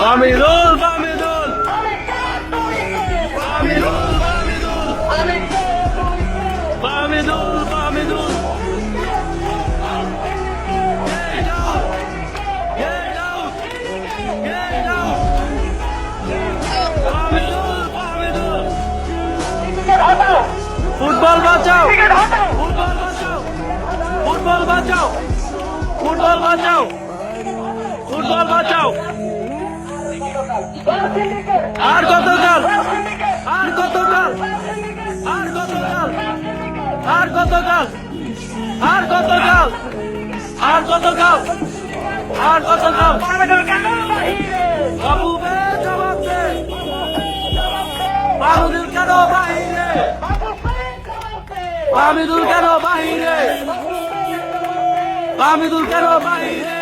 বামিদুল বামিদুল বামিদুল বামিদুল বামিদুল football বাঁচাও football বাঁচাও football বাঁচাও ফুটবল বাঁচাও ফুটবল বাঁচাও আর কতকাল আর কতকাল আর কতকাল আর কতকাল আর কতকাল আর কতকাল আর কতকাল বাবু বে জবাব দে বামিদুল কেন বাহিরে বামিদুল কেন বাহিরে বামিদুল কেন বাহিরে